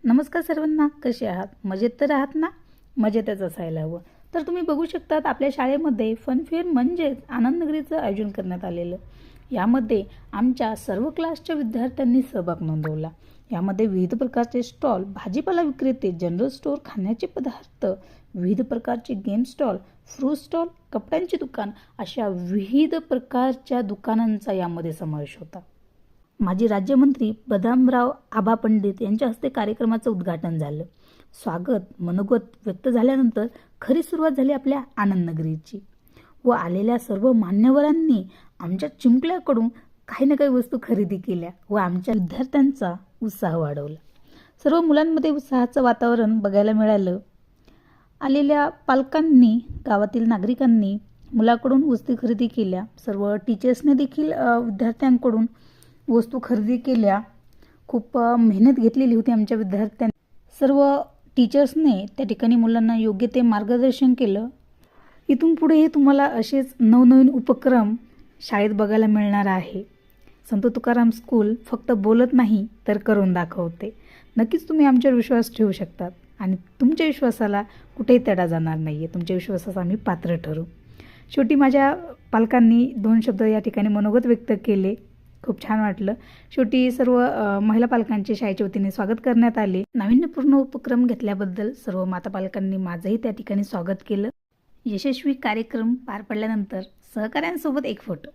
नमस्कार सर्वांना, कसे आहात? मजेत तर आहात ना? मजेतच असायला हवं. तर तुम्ही बघू शकतात आपल्या शाळेमध्ये फनफेअर म्हणजेच आनंदनगरीचं आयोजन करण्यात आलेलं. यामध्ये आमच्या सर्व क्लासच्या विद्यार्थ्यांनी सहभाग नोंदवला. यामध्ये विविध प्रकारचे स्टॉल, भाजीपाला विक्रेते, जनरल स्टोअर, खाण्याचे पदार्थ, विविध प्रकारचे गेम स्टॉल, फ्रूट स्टॉल, कपड्यांची दुकान अशा विविध प्रकारच्या दुकानांचा यामध्ये समावेश होता. माजी राज्यमंत्री बदामराव आबा पंडित यांच्या हस्ते कार्यक्रमाचं उद्घाटन झालं. स्वागत मनोगत व्यक्त झाल्यानंतर खरी सुरुवात झाली आपल्या आनंदनगरीची व आलेल्या सर्व मान्यवरांनी आमच्या चिमुकल्याकडून काही ना काही वस्तू खरेदी केल्या व आमच्या विद्यार्थ्यांचा उत्साह वाढवला. सर्व मुलांमध्ये उत्साहाचं वातावरण बघायला मिळालं. आलेल्या पालकांनी, गावातील नागरिकांनी मुलाकडून वस्तू खरेदी केल्या. सर्व टीचर्सने देखील विद्यार्थ्यांकडून वस्तू खरेदी केल्या. खूप मेहनत घेतलेली होती आमच्या विद्यार्थ्यांनी. सर्व टीचर्सने त्या ठिकाणी मुलांना योग्य ते मार्गदर्शन केलं. इथून पुढे तुम्हाला असेच नवनवीन उपक्रम शाळेत बघायला मिळणार आहे. संत तुकाराम स्कूल फक्त बोलत नाही तर करून दाखवते. नक्कीच तुम्ही आमच्यावर विश्वास ठेवू शकतात आणि तुमच्या विश्वासाला कुठेही तडा जाणार नाही आहे. तुमच्या विश्वासास आम्ही पात्र ठरू. शेवटी माझ्या पालकांनी 2 शब्द या ठिकाणी मनोगत व्यक्त केले. खूप छान वाटलं. शेवटी सर्व महिला पालकांचे शाळेच्या वतीने स्वागत करण्यात आले. नाविन्यपूर्ण उपक्रम घेतल्याबद्दल सर्व माता पालकांनी माझंही त्या ठिकाणी स्वागत केलं. यशस्वी कार्यक्रम पार पडल्यानंतर सहकाऱ्यांसोबत एक फोटो.